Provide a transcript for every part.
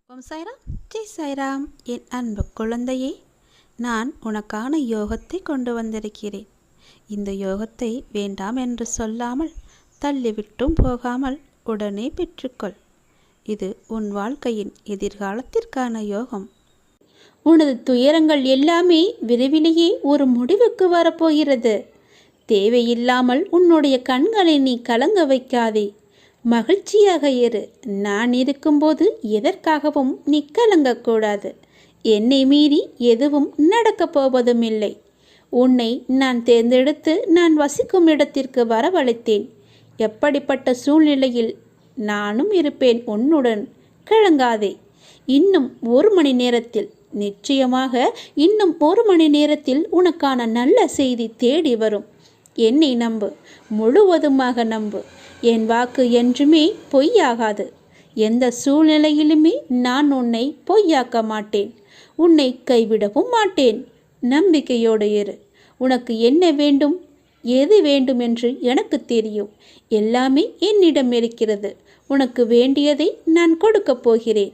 ஓம் சாய்ராம், ஜெய் சாய்ராம். என் அன்பு குழந்தையே, நான் உனக்கான யோகத்தை கொண்டு வந்திருக்கிறேன். இந்த யோகத்தை வேண்டாம் என்று சொல்லாமல், தள்ளிவிட்டும் போகாமல் உடனே பெற்றுக்கொள். இது உன் வாழ்க்கையின் எதிர்காலத்திற்கான யோகம். உனது துயரங்கள் எல்லாமே விரைவிலேயே ஒரு முடிவுக்கு வரப்போகிறது. தேவையில்லாமல் உன்னுடைய கண்களை நீ கலங்க வைக்காதே. மகிழ்ச்சியாக இரு. நான் இருக்கும்போது எதற்காகவும் நீ கலங்கக்கூடாது. என்னை மீறி எதுவும் நடக்கப் போவதும் இல்லை. உன்னை நான் தேர்ந்தெடுத்து நான் வசிக்கும் இடத்திற்கு வரவழைத்தேன். எப்படிப்பட்ட சூழ்நிலையில் நானும் இருப்பேன் உன்னுடன். கலங்காதே. இன்னும் 1 மணி நேரத்தில், நிச்சயமாக இன்னும் 1 மணி நேரத்தில் உனக்கான நல்ல செய்தி தேடி வரும். என்னை நம்பு, முழுவதுமாக நம்பு. என் வாக்கு என்றுமே பொய்யாகாது. எந்த சூழ்நிலையிலுமே நான் உன்னை பொய்யாக்க மாட்டேன். உன்னை கைவிடவும் மாட்டேன். நம்பிக்கையோடு இரு. உனக்கு என்ன வேண்டும், எது வேண்டும் என்று எனக்கு தெரியும். எல்லாமே என்னிடம் இருக்கிறது. உனக்கு வேண்டியதை நான் கொடுக்கப் போகிறேன்.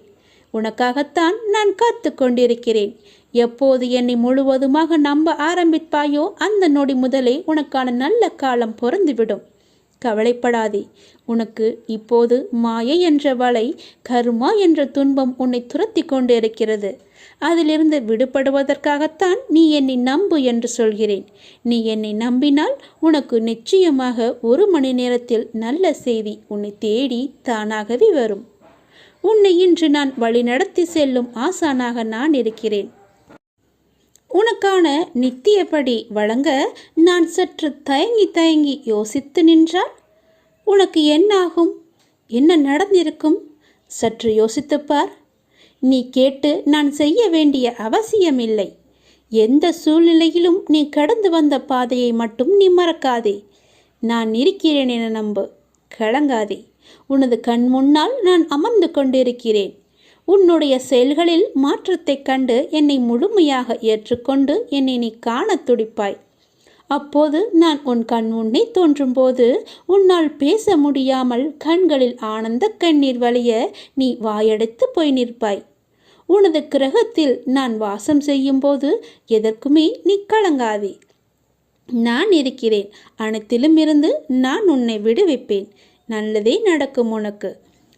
உனக்காகத்தான் நான் காத்து கொண்டிருக்கிறேன். எப்போது என்னை முழுவதுமாக நம்ப ஆரம்பிப்பாயோ அந்த நொடி முதலே உனக்கான நல்ல காலம் பொருந்துவிடும். கவலைப்படாதே. உனக்கு இப்போது மாயை என்ற வலை, கர்மா என்ற துன்பம் உன்னை துரத்தி கொண்டு இருக்கிறது. அதிலிருந்து விடுபடுவதற்காகத்தான் நீ என்னை நம்பு என்று சொல்கிறேன். நீ என்னை நம்பினால் உனக்கு நிச்சயமாக 1 மணி நேரத்தில் நல்ல செய்தி உன்னை தேடி தானாகவே வரும். உன்னை இன்று நான் வழிநடத்தி செல்லும் ஆசானாக நான் இருக்கிறேன். உனக்கான நித்தியப்படி வழங்க நான் சற்று தயங்கி யோசித்து நின்றால் உனக்கு என்னாகும், என்ன நடந்திருக்கும்? சற்று யோசித்துப்பார். நீ கேட்டு நான் செய்ய வேண்டிய அவசியமில்லை. எந்த சூழ்நிலையிலும் நீ கடந்து வந்த பாதையை மட்டும் நீ மறக்காதே. நான் இருக்கிறேன் என நம்பு. கலங்காதே. உனது கண் முன்னால் நான் அமர்ந்து கொண்டிருக்கிறேன். உன்னுடைய செயல்களில் மாற்றத்தைக் கண்டு என்னை முழுமையாக ஏற்றுக்கொண்டு என்னை நீ காண துடிப்பாய். அப்போது நான் உன் கண் முன்னே தோன்றும்போது உன்னால் பேச முடியாமல் கண்களில் ஆனந்த கண்ணீர் வழிய நீ வாயடைத்து போய் நிற்பாய். உனது கிரகத்தில் நான் வாசம் செய்யும் போது எதற்குமே நீ கலங்காதே. நான் இருக்கிறேன். அனைத்திலும் இருந்து நான் உன்னை விடுவிப்பேன். நல்லதே நடக்கும்.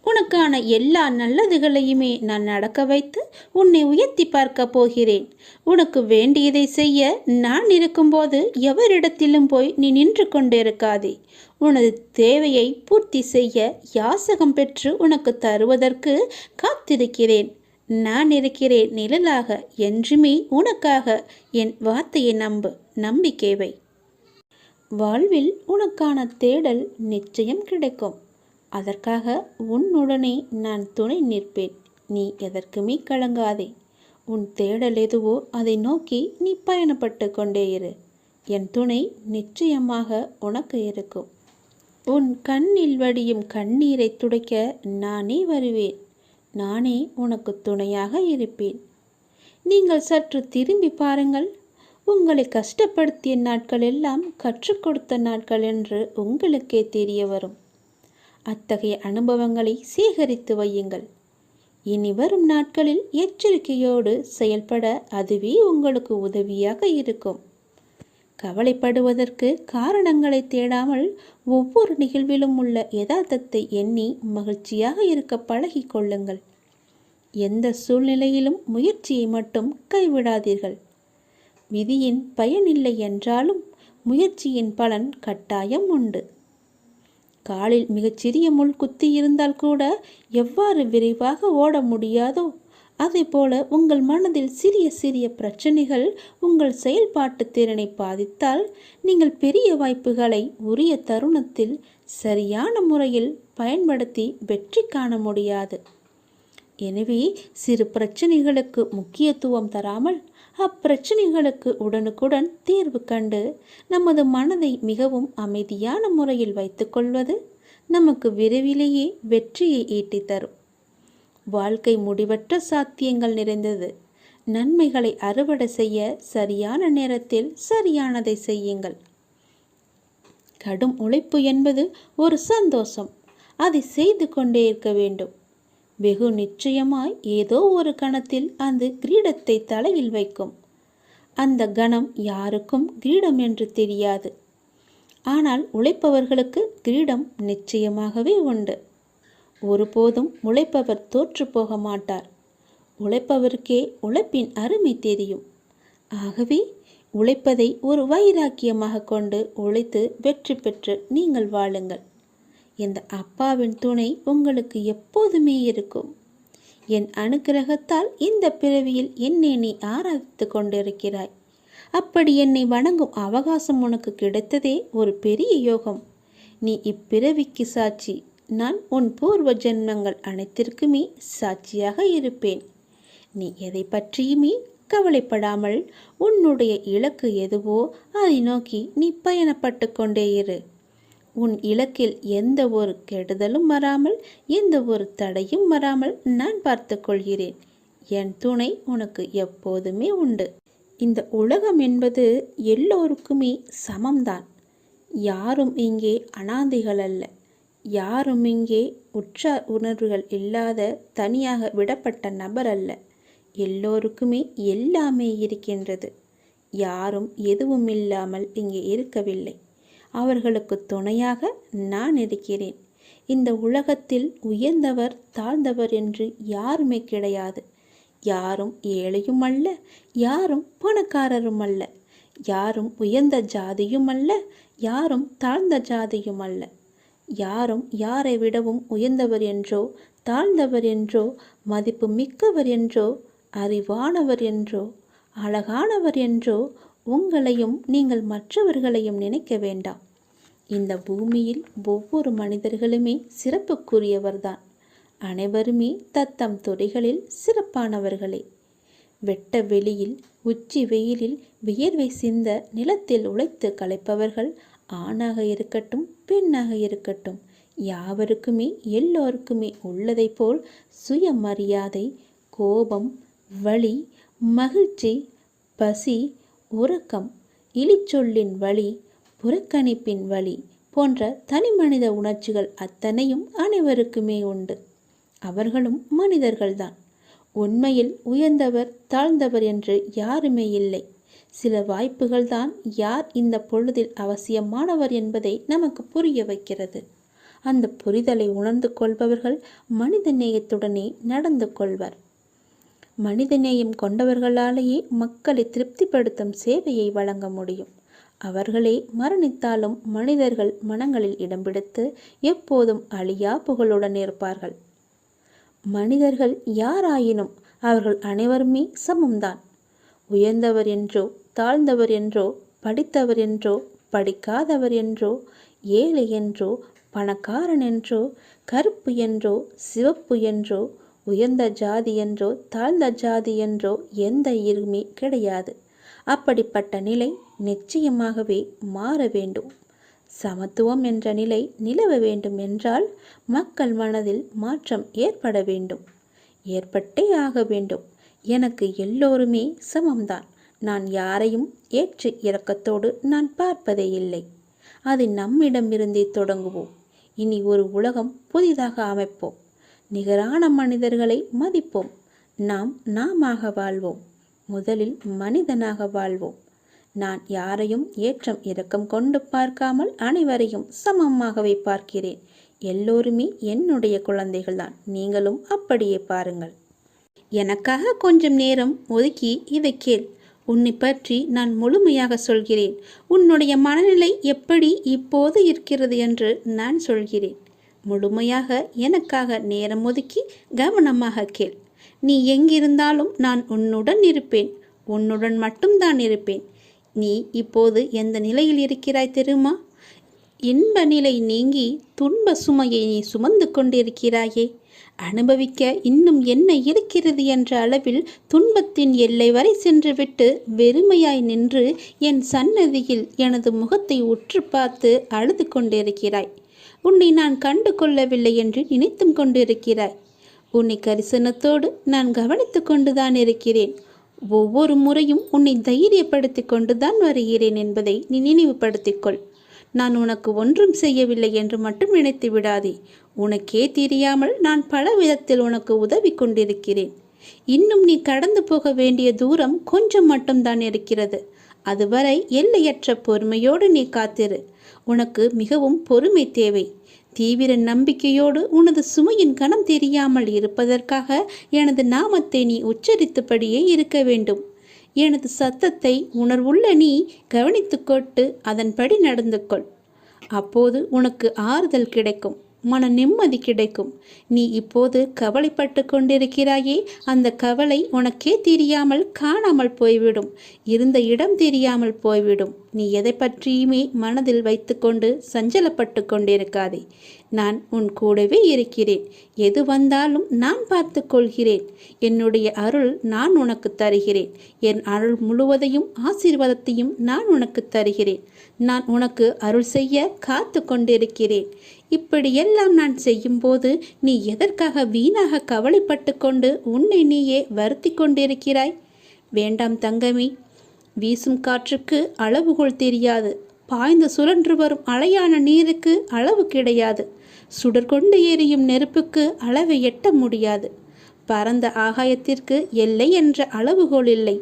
உனக்கான எல்லா நல்லதுகளையுமே நான் நடக்க வைத்து உன்னை உயர்த்தி பார்க்க போகிறேன். உனக்கு வேண்டியதை செய்ய நான் இருக்கும்போது எவரிடத்திலும் போய் நீ நின்று கொண்டிருக்காதே. உனது தேவையை பூர்த்தி செய்ய யாசகம் பெற்று உனக்கு தருவதற்கு காத்திருக்கிறேன். நான் இருக்கிறேன் நிழலாக. என்றுமே உனக்காக. என் வார்த்தையை நம்பு. நம்பிக்கை வை. வாழ்வில் உனக்கான தேடல் நிச்சயம் கிடைக்கும். அதற்காக உன்னுடனே நான் துணை நிற்பேன். நீ எதற்குமே கலங்காதே. உன் தேடல் எதுவோ அதை நோக்கி நீ பயணப்பட்டு கொண்டே இரு. என் துணை நிச்சயமாக உனக்கு இருக்கும். உன் கண்ணில் வடியும் கண்ணீரை துடைக்க நானே வருவேன். நானே உனக்கு துணையாக இருப்பேன். நீங்கள் சற்று திரும்பி பாருங்கள். உங்களை கஷ்டப்படுத்திய நாட்கள் எல்லாம் கற்றுக் கொடுத்த நாட்கள் என்று உங்களுக்கே தெரிய வரும். அத்தகைய அனுபவங்களை சேகரித்து வையுங்கள். இனி வரும் நாட்களில் எச்சரிக்கையோடு செயல்பட அதுவே உங்களுக்கு உதவியாக இருக்கும். கவலைப்படுவதற்கு காரணங்களை தேடாமல் ஒவ்வொரு நிகழ்விலும் உள்ள யதார்த்தத்தை எண்ணி மகிழ்ச்சியாக இருக்க பழகி கொள்ளுங்கள். எந்த சூழ்நிலையிலும் முயற்சியை மட்டும் கைவிடாதீர்கள். விதியின் பயனில்லை என்றாலும் முயற்சியின் பலன் கட்டாயம் உண்டு. காலில் மிகச்சிறிய முள் குத்தி இருந்தால் கூட எவ்வாறு விரைவாக ஓட முடியாதோ அதே போல உங்கள் மனதில் சிறிய சிறிய பிரச்சனைகள் உங்கள் செயல்பாட்டு திறனை பாதித்தால் நீங்கள் பெரிய வாய்ப்புகளை உரிய தருணத்தில் சரியான முறையில் பயன்படுத்தி வெற்றி காண முடியாது. எனவே சிறு பிரச்சனைகளுக்கு முக்கியத்துவம் தராமல் அப்பிரச்சனைகளுக்கு உடனுக்குடன் தீர்வு கண்டு நமது மனதை மிகவும் அமைதியான முறையில் வைத்துக்கொள்வது நமக்கு விரைவிலேயே வெற்றியை ஈட்டித் தரும். வாழ்க்கை முடிவற்ற சாத்தியங்கள் நிறைந்தது. நன்மைகளை அறுவடை செய்ய சரியான நேரத்தில் சரியானதை செய்யுங்கள். கடும் உழைப்பு என்பது ஒரு சந்தோஷம். அதை செய்து கொண்டே இருக்க வேண்டும். வெகு நிச்சயமாய் ஏதோ ஒரு கணத்தில் அந்த கிரீடத்தை தலையில் வைக்கும். அந்த கணம் யாருக்கும் கிரீடம் என்று தெரியாது. ஆனால் உழைப்பவர்களுக்கு கிரீடம் நிச்சயமாகவே உண்டு. ஒருபோதும் உழைப்பவர் தோற்று போக மாட்டார். உழைப்பவருக்கே உழைப்பின் அருமை தெரியும். ஆகவே உழைப்பதை ஒரு வைராக்கியமாக கொண்டு உழைத்து வெற்றி பெற்று நீங்கள் வாழுங்கள். இந்த அப்பாவின் துணை உங்களுக்கு எப்போதுமே இருக்கும். என் அனுக்கிரகத்தால் இந்த பிறவியில் என்னை நீ ஆராதித்து கொண்டிருக்கிறாய். அப்படி என்னை வணங்கும் அவகாசம் உனக்கு கிடைத்ததே ஒரு பெரிய யோகம். நீ இப்பிறவிக்கு சாட்சி. நான் உன் பூர்வ ஜென்மங்கள் அனைத்திற்குமே சாட்சியாக இருப்பேன். நீ எதை பற்றியுமே கவலைப்படாமல் உன்னுடைய இலக்கு எதுவோ அதை நோக்கி நீ பயணப்பட்டு கொண்டே இரு. உன் இலக்கில் எந்த ஒரு கெடுதலும் வராமல், எந்த ஒரு தடையும் வராமல் நான் பார்த்து கொள்கிறேன். என் துணை உனக்கு எப்போதுமே உண்டு. இந்த உலகம் என்பது எல்லோருக்குமே சமம்தான். யாரும் இங்கே அனாதைகள் அல்ல. யாரும் இங்கே உற்றார் உணர்வுகள் இல்லாத தனியாக விடப்பட்ட நபர் அல்ல. எல்லோருக்குமே எல்லாமே இருக்கின்றது. யாரும் எதுவும் இல்லாமல் இங்கே இருக்கவில்லை. அவர்களுக்கு துணையாக நான் இருக்கிறேன். இந்த உலகத்தில் உயர்ந்தவர் தாழ்ந்தவர் என்று யாருமே கிடையாது. யாரும் ஏழையும் அல்ல, யாரும் பணக்காரரும் அல்ல. யாரும் உயர்ந்த ஜாதியும் அல்ல, யாரும் தாழ்ந்த ஜாதியும் அல்ல. யாரும் யாரை விடவும் உயர்ந்தவர் என்றோ தாழ்ந்தவர் என்றோ மதிப்பு மிக்கவர் என்றோ அறிவானவர் என்றோ அழகானவர் என்றோ உங்களையும் நீங்கள் மற்றவர்களையும் நினைக்க வேண்டாம். இந்த பூமியில் ஒவ்வொரு மனிதர்களுமே சிறப்புக்குரியவர்தான். அனைவருமே தத்தம் துறைகளில் சிறப்பானவர்களே. வெட்ட வெளியில் உச்சி வெயிலில் வியர்வை சிந்த நிலத்தில் உழைத்து களைப்பவர்கள் ஆணாக இருக்கட்டும் பெண்ணாக இருக்கட்டும், யாவருக்குமே எல்லோருக்குமே உள்ளதை போல் சுயமரியாதை, கோபம், வலி, மகிழ்ச்சி, பசி, உறக்கம், இழிச்சொல்லின் வலி, புறக்கணிப்பின் வலி போன்ற தனிமனித உணர்ச்சிகள் அத்தனையும் அனைவருக்குமே உண்டு. அவர்களும் மனிதர்கள்தான். உண்மையில் உயர்ந்தவர் தாழ்ந்தவர் என்று யாருமே இல்லை. சில வாய்ப்புகள்தான் யார் இந்த பொழுதில் அவசியமானவர் என்பதை நமக்கு புரிய வைக்கிறது. அந்த புரிதலை உணர்ந்து கொள்பவர்கள் மனித நேயத்துடனே நடந்து கொள்வர். மனிதநேயம் கொண்டவர்களாலேயே மக்களை திருப்திப்படுத்தும் சேவையை வழங்க முடியும். அவர்களே மரணித்தாலும் மனிதர்கள் மனங்களில் இடம் பிடித்து எப்போதும் அழியா புகழுடன் இருப்பார்கள். மனிதர்கள் யாராயினும் அவர்கள் அனைவருமே சமம்தான். உயர்ந்தவர் என்றோ தாழ்ந்தவர் என்றோ படித்தவர் என்றோ படிக்காதவர் என்றோ ஏழை என்றோ பணக்காரன் என்றோ கருப்பு என்றோ சிவப்பு என்றோ உயர்ந்த ஜாதி என்றோ தாழ்ந்த ஜாதி என்றோ எந்த இருமே கிடையாது. அப்படிப்பட்ட நிலை நிச்சயமாகவே மாற வேண்டும். சமத்துவம் என்ற நிலை நிலவ வேண்டும் என்றால் மக்கள் மனதில் மாற்றம் ஏற்பட வேண்டும். ஏற்பட்டே ஆக வேண்டும். எனக்கு எல்லோருமே சமம்தான். நான் யாரையும் ஏற்று இரக்கத்தோடு நான் பார்ப்பதே இல்லை. அது நம்மிடமிருந்தே தொடங்குவோம். இனி ஒரு உலகம் புதிதாக அமைப்போம். நிகரான மனிதர்களை மதிப்போம். நாமாக வாழ்வோம். முதலில் மனிதனாக வாழ்வோம். நான் யாரையும் ஏற்றம் இரக்கம் கொண்டு பார்க்காமல் அனைவரையும் சமமாகவே பார்க்கிறேன். எல்லோருமே என்னுடைய குழந்தைகள்தான். நீங்களும் அப்படியே பாருங்கள். எனக்காக கொஞ்சம் நேரம் ஒதுக்கி இதை கேள். உன்னை பற்றி நான் முழுமையாக சொல்கிறேன். உன்னுடைய மனநிலை எப்படி இப்போது இருக்கிறது என்று நான் சொல்கிறேன். முழுமையாக எனக்காக நேரம் ஒதுக்கி கவனமாக கேள். நீ எங்கிருந்தாலும் நான் உன்னுடன் இருப்பேன். உன்னுடன் மட்டும்தான் இருப்பேன். நீ இப்போது எந்த நிலையில் இருக்கிறாய் தெரியுமா? இன்ப நிலை நீங்கி துன்ப சுமையை நீ சுமந்து கொண்டிருக்கிறாயே. அனுபவிக்க இன்னும் என்ன இருக்கிறது என்ற அளவில் துன்பத்தின் எல்லை வரை சென்றுவிட்டு வெறுமையாய் நின்று என் சன்னதியில் எனது முகத்தை உற்று பார்த்து அழுது கொண்டிருக்கிறாய். உன்னை நான் கண்டு கொள்ளவில்லை என்று நினைத்தும் கொண்டிருக்கிறாய். உன்னை கரிசனத்தோடு நான் கவனித்து கொண்டுதான் இருக்கிறேன். ஒவ்வொரு முறையும் உன்னை தைரியப்படுத்தி கொண்டுதான் வருகிறேன் என்பதை நீ நினைவுபடுத்திக்கொள். நான் உனக்கு ஒன்றும் செய்யவில்லை என்று மட்டும் நினைத்து விடாதே. உனக்கே தெரியாமல் நான் பல விதத்தில் உனக்கு உதவி கொண்டிருக்கிறேன். இன்னும் நீ கடந்து போக வேண்டிய தூரம் கொஞ்சம் மட்டும்தான் இருக்கிறது. அதுவரை எல்லையற்ற பொறுமையோடு நீ காத்திரு. உனக்கு மிகவும் பொறுமை தேவை. தீவிர நம்பிக்கையோடு உனது சுமையின் கணம் தெரியாமல் இருப்பதற்காக எனது நாமத்தை நீ உச்சரித்தபடியே இருக்க வேண்டும். எனது சத்தத்தை உணர்வுள்ள நீ கவனித்து கொண்டு அதன்படி நடந்து கொள். அப்போது உனக்கு ஆறுதல் கிடைக்கும், மன நிம்மதி கிடைக்கும். நீ இப்போது கவலைப்பட்டு கொண்டிருக்கிறாயே, அந்த கவலை உனக்கே தெரியாமல் காணாமல் போய்விடும். இருந்த இடம் தெரியாமல் போய்விடும். நீ எதை பற்றியுமே மனதில் வைத்துக்கொண்டு சஞ்சலப்பட்டு கொண்டிருக்காதே. நான் உன் கூடவே இருக்கிறேன். எது வந்தாலும் நான் பார்த்து கொள்கிறேன். என்னுடைய அருள் நான் உனக்கு தருகிறேன். என் அருள் முழுவதையும் ஆசீர்வாதத்தையும் நான் உனக்கு தருகிறேன். நான் உனக்கு அருள் செய்ய காத்து கொண்டிருக்கிறேன். இப்படியெல்லாம் நான் செய்யும்போது நீ எதற்காக வீணாக கவலைப்பட்டு கொண்டு உன்னை நீயே வருத்தி கொண்டிருக்கிறாய்? வேண்டாம் தங்கமே. வீசும் காற்றுக்கு அளவுகோல் தெரியாது. பாய்ந்து சுழன்று வரும் அலையான நீருக்கு அளவு கிடையாது. சுடர் கொண்டு எரியும் நெருப்புக்கு அளவை எட்ட முடியாது. பரந்த ஆகாயத்திற்கு எல்லை என்ற அளவுகோல் இல்லை.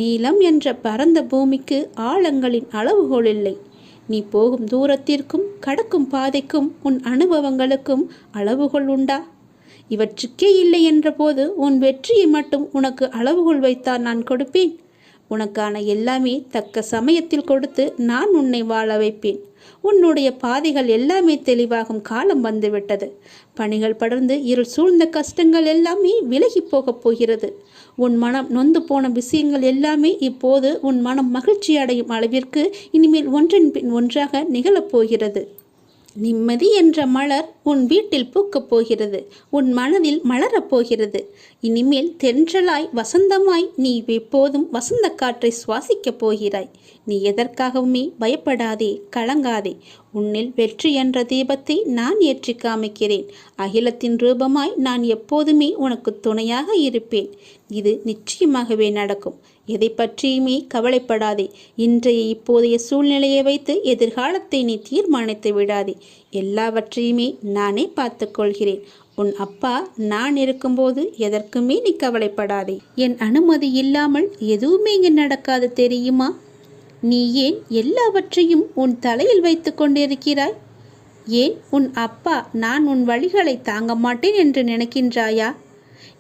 நீளம் என்ற பரந்த பூமிக்கு ஆழங்களின் அளவுகோல் இல்லை. நீ போகும் தூரத்திற்கும் கடக்கும் பாதைக்கும் உன் அனுபவங்களுக்கும் அளவுகோல் உண்டா? இவற்றுக்கே இல்லை என்ற போது உன் வெற்றியை மட்டும் உனக்கு அளவுகோல் வைத்தால் நான் கொடுப்பேன். உனக்கான எல்லாமே தக்க சமயத்தில் கொடுத்து நான் உன்னை வாழ வைப்பேன். உன்னுடைய பாதைகள் எல்லாமே தெளிவாகும் காலம் வந்துவிட்டது. பணிகள் படர்ந்து இருள் சூழ்ந்த கஷ்டங்கள் எல்லாமே விலகி போகப் போகிறது. உன் மனம் நொந்து போன விஷயங்கள் எல்லாமே இப்போது உன் மனம் மகிழ்ச்சி அடையும் அளவிற்கு இனிமேல் ஒன்றின் பின் ஒன்றாக நிகழப்போகிறது. நிம்மதி என்ற மலர் உன் வீட்டில் பூக்கப் போகிறது. உன் மனதில் மலரப் போகிறது. இனிமேல் தென்றலாய் வசந்தமாய் நீ எப்போதும் வசந்த காற்றை சுவாசிக்கப் போகிறாய். நீ எதற்காகவுமே பயப்படாதே, கலங்காதே. உன்னில் வெற்றி என்ற தீபத்தை நான் ஏற்றி காமிக்கிறேன். அகிலத்தின் ரூபமாய் நான் எப்போதுமே உனக்கு துணையாக இருப்பேன். இது நிச்சயமாகவே நடக்கும். எதை பற்றியுமே கவலைப்படாதே. இன்றைய இப்போதைய சூழ்நிலையை வைத்து எதிர்காலத்தை நீ தீர்மானித்து விடாதே. எல்லாவற்றையுமே நானே பார்த்து கொள்கிறேன். உன் அப்பா நான் இருக்கும்போது எதற்குமே நீ கவலைப்படாதே. என் அனுமதி இல்லாமல் எதுவுமே இங்கு நடக்காது தெரியுமா? நீ ஏன் எல்லாவற்றையும் உன் தலையில் வைத்து கொண்டிருக்கிறாய்? ஏன் உன் அப்பா நான் உன் வழிகளை தாங்க மாட்டேன் என்று நினைக்கின்றாயா?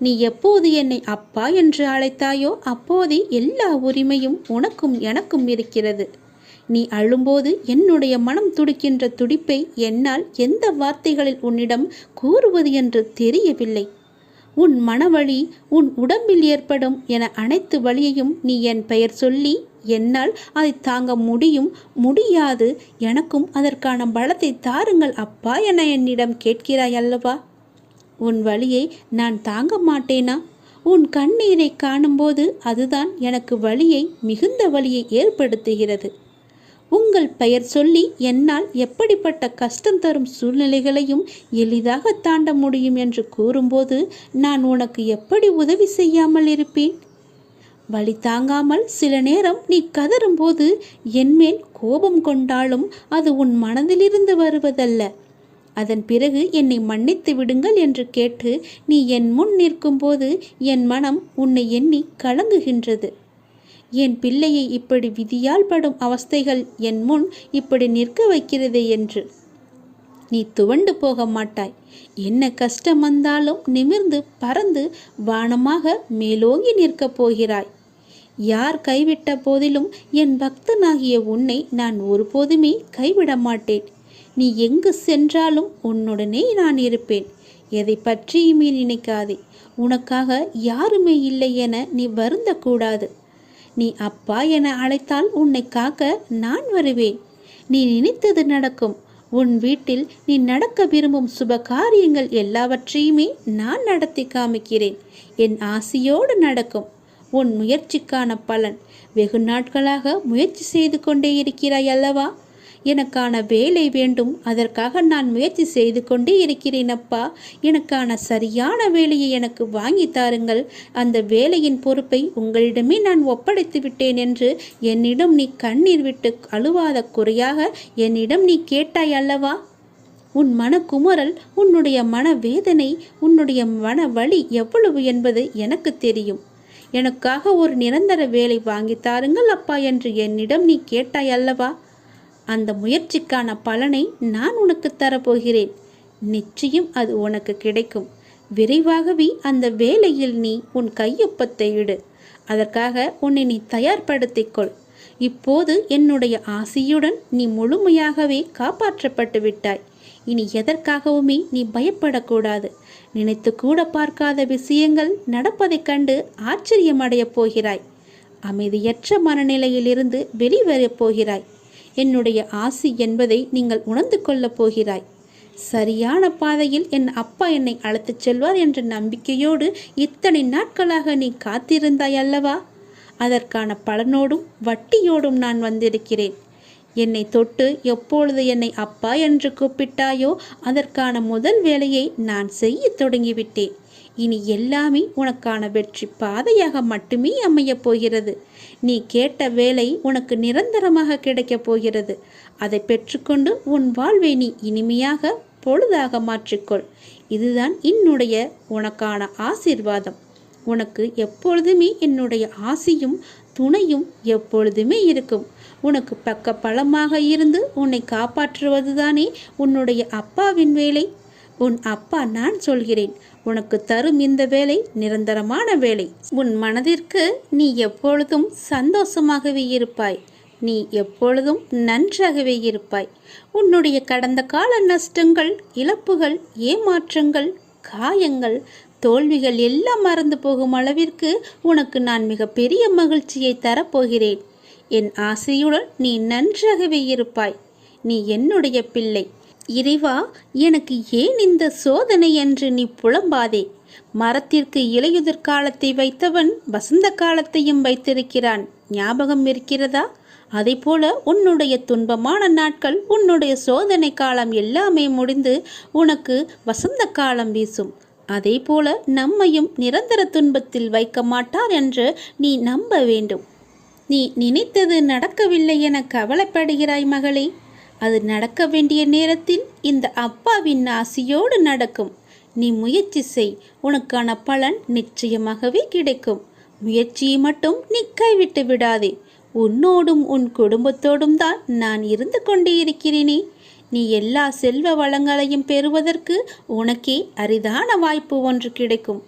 நீ எப்போது என்னை அப்பா என்று அழைத்தாயோ அப்போதே எல்லா உரிமையும் உனக்கும் எனக்கும் இருக்கிறது. நீ அழும்போது என்னுடைய மனம் துடிக்கின்ற துடிப்பை என்னால் எந்த வார்த்தைகளில் உன்னிடம் கூறுவது என்று தெரியவில்லை. உன் மனவழி, உன் உடம்பில் ஏற்படும் என அனைத்து வழியையும் நீ என் பெயர் சொல்லி என்னால் அதை தாங்க முடியாது, எனக்கும் அதற்கான பலத்தை தாருங்கள் அப்பா என என்னிடம் கேட்கிறாய் அல்லவா? உன் வலியை நான் தாங்க மாட்டேனா? உன் கண்ணீரை காணும்போது அதுதான் எனக்கு வலியை, மிகுந்த வலியை ஏற்படுத்துகிறது. உங்கள் பெயர் சொல்லி என்னால் எப்படிப்பட்ட கஷ்டம் தரும் சூழ்நிலைகளையும் எளிதாக தாண்ட முடியும் என்று கூறும்போது நான் உனக்கு எப்படி உதவி செய்யாமல் இருப்பேன்? வலி தாங்காமல் சில நேரம் நீ கதறும்போது என்மேல் கோபம் கொண்டாலும் அது உன் மனதிலிருந்து வருவதல்ல. அதன் பிறகு என்னை மன்னித்து விடுங்கள் என்று கேட்டு நீ என் முன் நிற்கும்போது என் மனம் உன்னை எண்ணி கலங்குகின்றது. என் பிள்ளையை இப்படி விதியால் படும் அவஸ்தைகள் என் முன் இப்படி நிற்க வைக்கிறதே என்று. நீ துவண்டு போக மாட்டாய். என்ன கஷ்டம் வந்தாலும் நிமிர்ந்து பறந்து வானமாக மேலோங்கி நிற்கப் போகிறாய். யார் கைவிட்ட போதிலும் என் பக்தனாகிய உன்னை நான் ஒருபோதுமே கைவிட மாட்டேன். நீ எங்கு சென்றாலும் உன்னுடனே நான் இருப்பேன். எதை பற்றியுமே நினைக்காதே. உனக்காக யாருமே இல்லை என நீ வருந்தக்கூடாது. நீ அப்பா என அழைத்தால் உன்னை காக்க நான் வருவேன். நீ நினைத்தது நடக்கும். உன் வீட்டில் நீ நடக்க விரும்பும் சுப காரியங்கள் எல்லாவற்றையுமே நான் நடத்தி காமிக்கிறேன். என் ஆசையோடு நடக்கும். உன் முயற்சிக்கான பலன். வெகு நாட்களாக முயற்சி செய்து கொண்டே இருக்கிறாய் அல்லவா? எனக்கான வேலை வேண்டும், அதற்காக நான் முயற்சி செய்து கொண்டே இருக்கிறேன் அப்பா. எனக்கான சரியான வேலையை எனக்கு வாங்கி தாருங்கள். அந்த வேலையின் பொறுப்பை உங்களிடமே நான் ஒப்படைத்து விட்டேன் என்று என்னிடம் நீ கண்ணீர் விட்டு அழுவாத குறையாக என்னிடம் நீ கேட்டாய் அல்லவா? உன் மனக்குமுறல், உன்னுடைய மனவேதனை, உன்னுடைய மன வலி எவ்வளவு என்பது எனக்கு தெரியும். எனக்காக ஒரு நிரந்தர வேலை வாங்கி தாருங்கள் அப்பா என்று என்னிடம் நீ கேட்டாய் அல்லவா? அந்த முயற்சிக்கான பலனை நான் உனக்கு தரப்போகிறேன். நிச்சயம் அது உனக்கு கிடைக்கும். விரைவாகவே அந்த வேலையில் நீ உன் கையொப்பத்தை இடு. அதற்காக உன்னை நீ தயார்படுத்திக்கொள். இப்போது என்னுடைய ஆசையுடன் நீ முழுமையாகவே காப்பாற்றப்பட்டு விட்டாய். இனி எதற்காகவுமே நீ பயப்படக்கூடாது. நினைத்து கூட பார்க்காத விஷயங்கள் நடப்பதைக் கண்டு ஆச்சரியமடையப் போகிறாய். அமைதியற்ற மனநிலையிலிருந்து வெளிவரப் போகிறாய். என்னுடைய ஆசி என்பதை நீங்கள் உணர்ந்து கொள்ளப் போகிறாய். சரியான பாதையில் என் அப்பா என்னை அழைத்துச் செல்வார் என்ற நம்பிக்கையோடு இத்தனை நாட்களாக நீ காத்திருந்தாய் அல்லவா? அதற்கான பலனோடும் வட்டியோடும் நான் வந்திருக்கிறேன். என்னை தொட்டு எப்பொழுது என்னை அப்பா என்று கூப்பிட்டாயோ அதற்கான முதல் வேலையை நான் செய்ய தொடங்கிவிட்டேன். இனி எல்லாமே உனக்கான வெற்றி பாதையாக மட்டுமே அமையப் போகிறது. நீ கேட்ட வேலை உனக்கு நிரந்தரமாக கிடைக்கப் போகிறது. அதை பெற்றுக்கொண்டு உன் வாழ்வை நீ இனிமையாக பொழுதாக மாற்றிக்கொள். இதுதான் என்னுடைய உனக்கான ஆசீர்வாதம். உனக்கு எப்பொழுதுமே என்னுடைய ஆசியும் துணையும் எப்பொழுதுமே இருக்கும். உனக்கு பக்க பலமாக இருந்து உன்னை காப்பாற்றுவதுதானே உன்னுடைய அப்பாவின் வேலை. உன் அப்பா நான் சொல்கிறேன். உனக்கு தரும் இந்த வேலை நிரந்தரமான வேலை. உன் மனதிற்கு நீ எப்பொழுதும் சந்தோஷமாகவே இருப்பாய். நீ எப்பொழுதும் நன்றாகவே இருப்பாய். உன்னுடைய கடந்த கால நஷ்டங்கள், இழப்புகள், ஏமாற்றங்கள், காயங்கள், தோல்விகள் எல்லாம் மறந்து போகும் அளவிற்கு உனக்கு நான் மிக பெரிய மகிழ்ச்சியை தரப்போகிறேன். என் ஆசையுடன் நீ நன்றாகவே இருப்பாய். நீ என்னுடைய பிள்ளை. இறைவா, எனக்கு ஏன் இந்த சோதனை என்று நீ புலம்பாதே. மரத்திற்கு இலையுதிர் காலத்தை வைத்தவன் வசந்த காலத்தையும் வைத்திருக்கிறான். ஞாபகம் இருக்கிறதா? அதேபோல உன்னுடைய துன்பமான நாட்கள், உன்னுடைய சோதனை காலம் எல்லாமே முடிந்து உனக்கு வசந்த காலம் வீசும். அதே போல நம்மையும் நிரந்தர துன்பத்தில் வைக்க மாட்டார் என்று நீ நம்ப வேண்டும். நீ நினைத்தது நடக்கவில்லை என கவலைப்படுகிறாய் மகளே. அது நடக்க வேண்டிய நேரத்தில் இந்த அப்பாவின் ஆசியோடு நடக்கும். நீ முயற்சி செய். உனக்கான பலன் நிச்சயமாகவே கிடைக்கும். முயற்சியை மட்டும் நீ கைவிட்டு விடாதே. உன்னோடும் உன் குடும்பத்தோடும் தான் நான் இருந்து கொண்டே இருக்கிறேனே. நீ எல்லா செல்வ வளங்களையும் பெறுவதற்கு உனக்கே அரிதான வாய்ப்பு ஒன்று கிடைக்கும்.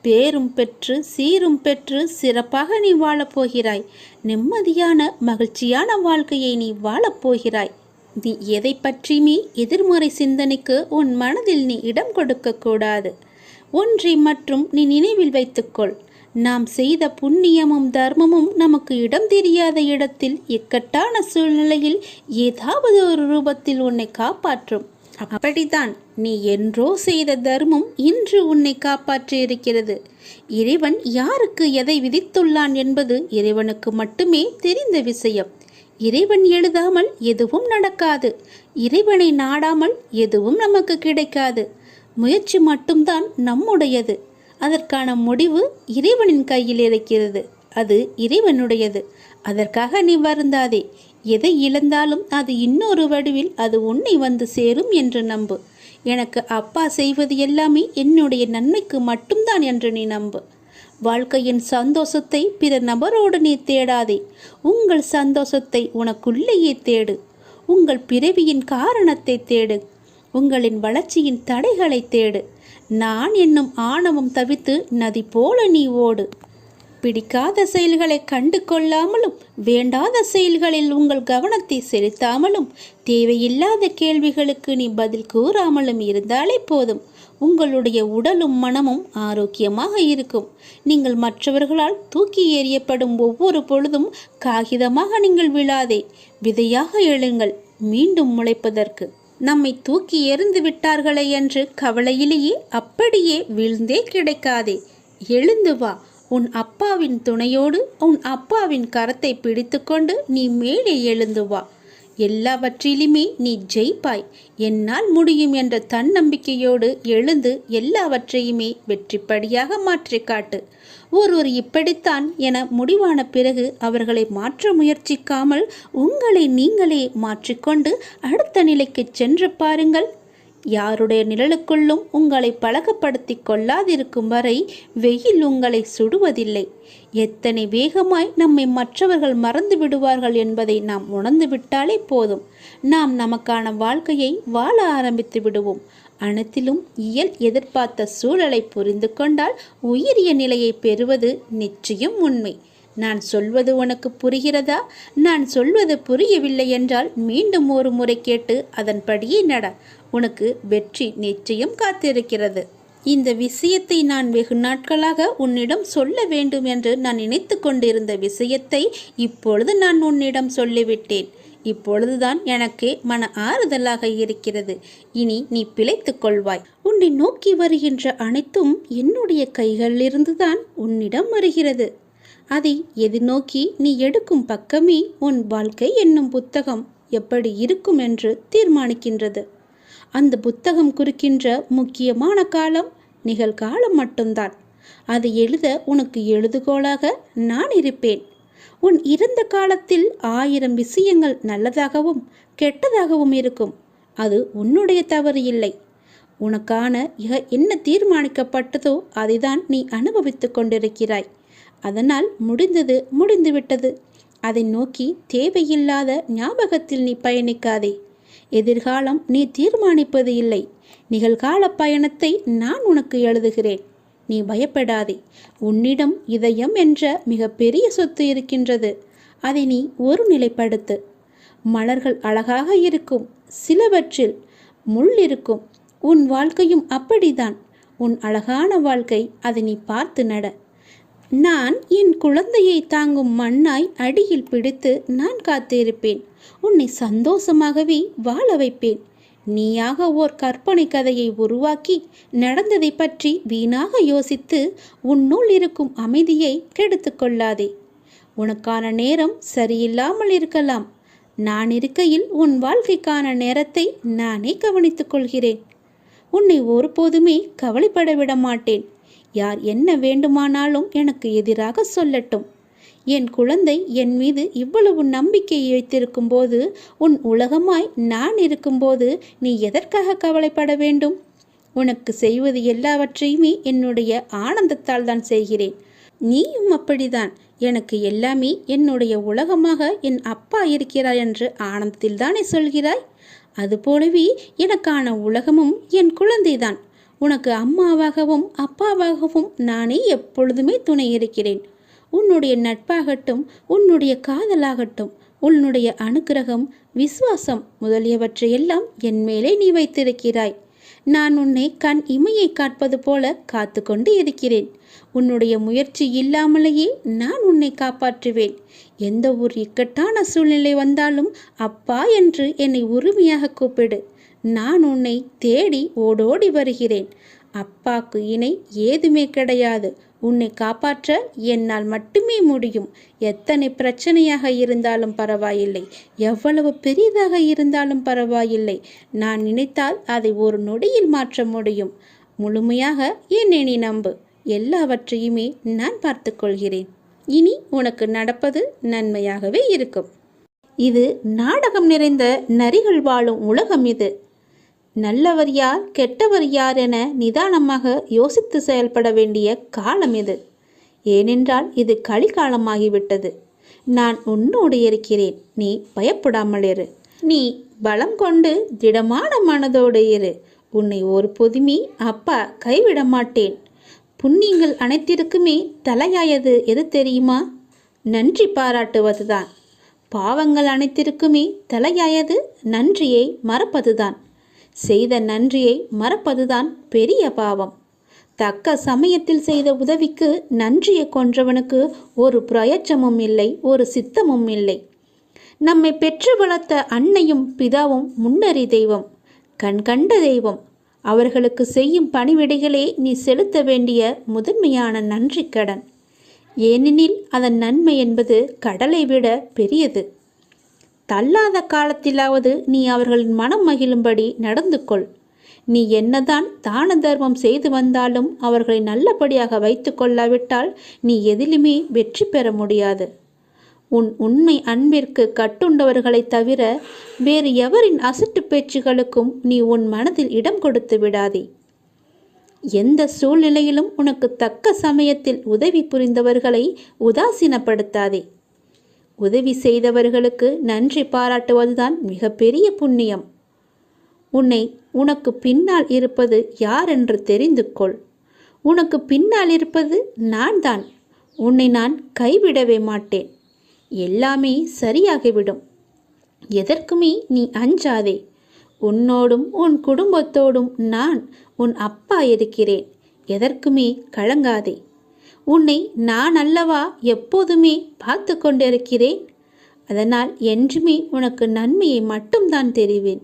பேரும் பெற்று சீரும் பெற்று சிறப்பாக நீ வாழப்போகிறாய். நிம்மதியான மகிழ்ச்சியான வாழ்க்கையை நீ வாழப்போகிறாய். நீ எதை பற்றியுமே எதிர்மறை சிந்தனைக்கு உன் மனதில் நீ இடம் கொடுக்க கூடாது. ஒன்றை மற்றும் நீ நினைவில் வைத்துக்கொள். நாம் செய்த புண்ணியமும் தர்மமும் நமக்கு இடம் தெரியாத இடத்தில் இக்கட்டான சூழ்நிலையில் ஏதாவது ஒரு ரூபத்தில் உன்னை காப்பாற்றும். அப்படித்தான் நீ என்றோ செய்த தர்மம் இன்று உன்னை காப்பாற்றி இருக்கிறது. இறைவன் யாருக்கு எதை விதித்துள்ளான் என்பது இறைவனுக்கு மட்டுமே தெரிந்த விஷயம். இறைவன் எழுதாமல் எதுவும் நடக்காது. இறைவனை நாடாமல் எதுவும் நமக்கு கிடைக்காது. முயற்சி மட்டும்தான் நம்முடையது. அதற்கான முடிவு இறைவனின் கையில் இருக்கிறது. அது இறைவனுடையது. அதற்காக நீ வருந்தாதே. எதை இழந்தாலும் அது இன்னொரு வடிவில் அது உன்னை வந்து சேரும் என்று நம்பு. எனக்கு அப்பா செய்வது எல்லாமே என்னுடைய நன்மைக்கு மட்டும்தான் என்று நீ நம்பு. வாழ்க்கையின் சந்தோஷத்தை பிற நபரோடு நீ தேடாதே. உங்கள் சந்தோஷத்தை உனக்குள்ளேயே தேடு. உங்கள் பிறவியின் காரணத்தை தேடு. உங்களின் வளர்ச்சியின் தடைகளை தேடு. நான் என்னும் ஆணவம் தவித்து நதி போல நீ ஓடு. பிடிக்காத செயல்களை கண்டு கொள்ளாமலும் வேண்டாத செயல்களில் உங்கள் கவனத்தை செலுத்தாமலும் தேவையில்லாத கேள்விகளுக்கு நீ பதில் கூறாமலும் இருந்தாலே போதும். உங்களுடைய உடலும் மனமும் ஆரோக்கியமாக இருக்கும். நீங்கள் மற்றவர்களால் தூக்கி எறியப்படும் ஒவ்வொரு பொழுதும் காகிதமாக நீங்கள் விழாதே, விதையாக எழுங்கள், மீண்டும் முளைப்பதற்கு. நம்மை தூக்கி எறிந்து விட்டார்களே என்று கவலையிலேயே அப்படியே வீழ்ந்தே கிடைக்காதே. எழுந்து வா. உன் அப்பாவின் துணையோடு உன் அப்பாவின் கரத்தை பிடித்து கொண்டு நீ மேலே எழுந்து வா. எல்லாவற்றிலுமே நீ ஜெயிப்பாய். என்னால் முடியும் என்ற தன்னம்பிக்கையோடு எழுந்து எல்லாவற்றையுமே வெற்றிப்படியாக மாற்றி காட்டு. ஒருவர் இப்படித்தான் என முடிவான பிறகு அவர்களை மாற்ற முயற்சிக்காமல் உங்களை நீங்களே மாற்றிக்கொண்டு அடுத்த நிலைக்கு சென்று பாருங்கள். யாருடைய நிழலுக்குள்ளும் உங்களை பழக்கப்படுத்தி கொள்ளாதிருக்கும் வரை வெயில் உங்களை சுடுவதில்லை. எத்தனை வேகமாய் நம்மை மற்றவர்கள் மறந்து விடுவார்கள் என்பதை நாம் உணர்ந்து விட்டாலே போதும். நாம் நமக்கான வாழ்க்கையை வாழ ஆரம்பித்து விடுவோம். அனைத்திலும் இயல் எதிர்பார்த்த சூழலை புரிந்து கொண்டால் உயரிய நிலையை பெறுவது நிச்சயம் உண்மை. நான் சொல்வது உனக்கு புரிகிறதா? நான் சொல்வது புரியவில்லை என்றால் மீண்டும் ஒரு முறை கேட்டு அதன்படியே நட. உனக்கு வெற்றி நிச்சயம் காத்திருக்கிறது. இந்த விஷயத்தை நான் வெகு நாட்களாக உன்னிடம் சொல்ல வேண்டும் என்று நான் நினைத்து கொண்டிருந்த விஷயத்தை இப்பொழுது நான் உன்னிடம் சொல்லிவிட்டேன். இப்பொழுதுதான் எனக்கு மன ஆறுதலாக இருக்கிறது. இனி நீ பிழைத்துக் கொள்வாய். உன்னை நோக்கி வருகின்ற அனைத்தும் என்னுடைய கைகளிலிருந்துதான் உன்னிடம் வருகிறது. அதை எதிர்நோக்கி நீ எடுக்கும் பக்கமே உன் வாழ்க்கை என்னும் புத்தகம் எப்படி இருக்கும் என்று தீர்மானிக்கின்றது. அந்த புத்தகம் குறிக்கின்ற முக்கியமான காலம் நிகழ்காலம் மட்டும்தான். அதை எழுத உனக்கு எழுதுகோலாக நான் இருப்பேன். உன் இறந்த காலத்தில் 1000 விஷயங்கள் நல்லதாகவும் கெட்டதாகவும் இருக்கும். அது உன்னுடைய தவறு இல்லை. உனக்கான என்ன தீர்மானிக்கப்பட்டதோ அதைதான் நீ அனுபவித்து கொண்டிருக்கிறாய். அதனால் முடிந்தது முடிந்துவிட்டது. அதை நோக்கி தேவையில்லாத ஞாபகத்தில் நீ பயணிக்காதே. எதிர்காலம் நீ தீர்மானிப்பது இல்லை. நிகழ்கால பயணத்தை நான் உனக்கு எழுதுகிறேன். நீ பயப்படாதே. உன்னிடம் இதயம் என்ற மிகப்பெரிய சொத்து இருக்கின்றது. அதை நீ ஒரு நிலைப்படுத்து. மலர்கள் அழகாக இருக்கும், சிலவற்றில் முள் இருக்கும். உன் வாழ்க்கையும் அப்படிதான். உன் அழகான வாழ்க்கை. அதை நீ பார்த்து நட. நான் என் குழந்தையை தாங்கும் மண்ணாய் அடியில் பிடித்து நான் காத்திருப்பேன். உன்னை சந்தோஷமாகவே வாழ வைப்பேன். நீயாக ஓர் கற்பனை கதையை உருவாக்கி நடந்ததை பற்றி வீணாக யோசித்து உன்னுள் இருக்கும் அமைதியை கெடுத்து கொள்ளாதே. உனக்கான நேரம் சரியில்லாமல் இருக்கலாம். நான் இருக்கையில் உன் வாழ்க்கைக்கான நேரத்தை நானே கவனித்துக் கொள்கிறேன். உன்னை ஒருபோதுமே கவலைப்பட விட மாட்டேன். யார் என்ன வேண்டுமானாலும் எனக்கு எதிராக சொல்லட்டும். என் குழந்தை என் மீது இவ்வளவு நம்பிக்கையை வைத்திருக்கும் போது, உன் உலகமாய் நான் இருக்கும்போது நீ எதற்காக கவலைப்பட வேண்டும்? உனக்கு செய்வது எல்லாவற்றையுமே என்னுடைய ஆனந்தத்தால் தான் செய்கிறேன். நீயும் அப்படிதான். எனக்கு எல்லாமே என்னுடைய உலகமாக என் அப்பா இருக்கிறார் என்று ஆனந்தத்தில் தானே சொல்கிறாய். அதுபோலவே எனக்கான உலகமும் என் குழந்தைதான். உனக்கு அம்மாவாகவும் அப்பாவாகவும் நானே எப்பொழுதுமே துணை இருக்கிறேன். உன்னுடைய நட்பாகட்டும், உன்னுடைய காதலாகட்டும், உன்னுடைய அனுக்கிரகம், விசுவாசம் முதலியவற்றையெல்லாம் என் மேலே நீ வைத்திருக்கிறாய். நான் உன்னை கண் இமையை காப்பது போல காத்து கொண்டு இருக்கிறேன். உன்னுடைய முயற்சி இல்லாமலேயே நான் உன்னை காப்பாற்றுவேன். எந்த ஒரு இக்கட்டான சூழ்நிலை வந்தாலும் அப்பா என்று என்னை உரிமையாக கூப்பிடு. நான் உன்னை தேடி ஓடோடி வருகிறேன். அப்பாக்கு இணை ஏதுமே கிடையாது. உன்னை காப்பாற்ற என்னால் மட்டுமே முடியும். எத்தனை பிரச்சனையாக இருந்தாலும் பரவாயில்லை, எவ்வளவு பெரியதாக இருந்தாலும் பரவாயில்லை. நான் நினைத்தால் அதை ஒரு நொடியில் மாற்ற முடியும். முழுமையாக என்னை நீ நம்பு. எல்லாவற்றையுமே நான் பார்த்து கொள்கிறேன். இனி உனக்கு நடப்பது நன்மையாகவே இருக்கும். இது நாடகம் நிறைந்த நரிகள் வாழும் உலகம். இது நல்லவர் யார் கெட்டவர் யார் என நிதானமாக யோசித்து செயல்பட வேண்டிய காலம் இது. ஏனென்றால் இது கலிகாலமாகிவிட்டது. நான் உன்னோடு இருக்கிறேன். நீ பயப்படாமல் இரு. நீ பலம் கொண்டு திடமான மனதோடு இரு. உன்னை ஒரு பொதுமி அப்பா கைவிட மாட்டேன். புண்ணியங்கள் அனைத்திற்குமே தலையாயது எது தெரியுமா? நன்றி பாராட்டுவதுதான். பாவங்கள் அனைத்திற்குமே தலையாயது நன்றியை மறப்பதுதான். செய்த நன்றியை மறப்பதுதான் பெரிய பாவம். தக்க சமயத்தில் செய்த உதவிக்கு நன்றியை கொன்றவனுக்கு ஒரு பிரயோஜனமும் இல்லை, ஒரு சித்தமும் இல்லை. நம்மை பெற்று வளர்த்த அன்னையும் பிதாவும் முன்னறி தெய்வம், கண்கண்ட தெய்வம். அவர்களுக்கு செய்யும் பணிவிடைகளே நீ செலுத்த வேண்டிய முதன்மையான நன்றி கடன். ஏனெனில் அதன் நன்மை என்பது கடலை விட பெரியது. தள்ளாத காலத்திலாவது நீ அவர்களின் மனம் மகிழும்படி நடந்து கொள். நீ என்னதான் தான தர்மம் செய்து வந்தாலும் அவர்களை நல்லபடியாக வைத்து கொள்ளாவிட்டால் நீ எதிலுமே வெற்றி பெற முடியாது. உன் உண்மை அன்பிற்கு கட்டுண்டவர்களை தவிர வேறு எவரின் அசட்டு பேச்சுகளுக்கும் நீ உன் மனதில் இடம் கொடுத்து விடாதே. எந்த சூழ்நிலையிலும் உனக்கு தக்க சமயத்தில் உதவி புரிந்தவர்களை உதாசீனப்படுத்தாதே. உதவி செய்தவர்களுக்கு நன்றி பாராட்டுவதுதான் மிகப்பெரிய புண்ணியம். உனக்கு பின்னால் இருப்பது யார் என்று தெரிந்து கொள். உனக்கு பின்னால் இருப்பது நான் தான். உன்னை நான் கைவிடவே மாட்டேன். எல்லாமே சரியாகிவிடும். எதற்குமே நீ அஞ்சாதே. உன்னோடும் உன் குடும்பத்தோடும் நான் உன் அப்பா இருக்கிறேன். எதற்குமே கலங்காதே. உன்னை நான் அல்லவா எப்போதுமே பார்த்து கொண்டிருக்கிறேன். அதனால் என்றுமே உனக்கு நன்மையை மட்டும்தான் தெரிவேன்.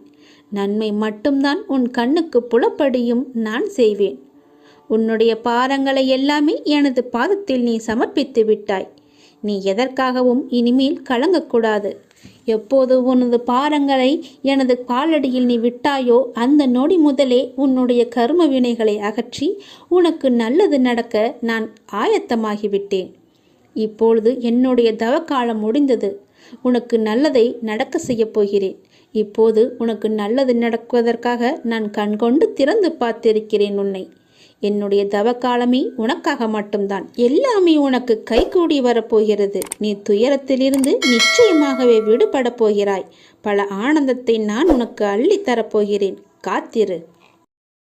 நன்மை மட்டும்தான் உன் கண்ணுக்கு புலப்படியும் நான் செய்வேன். உன்னுடைய பாரங்களை எல்லாமே எனது பாதத்தில் நீ சமர்ப்பித்து விட்டாய். நீ எதற்காகவும் இனிமேல் கலங்கக்கூடாது. எப்போது உனது பாரங்களை எனது காலடியில் நீ விட்டாயோ அந்த நொடி முதலே உன்னுடைய கர்ம வினைகளை அகற்றி உனக்கு நல்லது நடக்க நான் ஆயத்தமாகிவிட்டேன். இப்பொழுது என்னுடைய தவக்காலம் முடிந்தது. உனக்கு நல்லதை நடக்க செய்யப் போகிறேன். இப்போது உனக்கு நல்லது நடக்குவதற்காக நான் கண்கொண்டு திறந்து பார்த்திருக்கிறேன் உன்னை. என்னுடைய தவக்காலமே உனக்காக மட்டும்தான். எல்லாமே உனக்கு கைகூடி வரப்போகிறது. நீ துயரத்திலிருந்து நிச்சயமாகவே விடுபட போகிறாய். பல ஆனந்தத்தை நான் உனக்கு அள்ளித்தரப்போகிறேன். காத்திரு.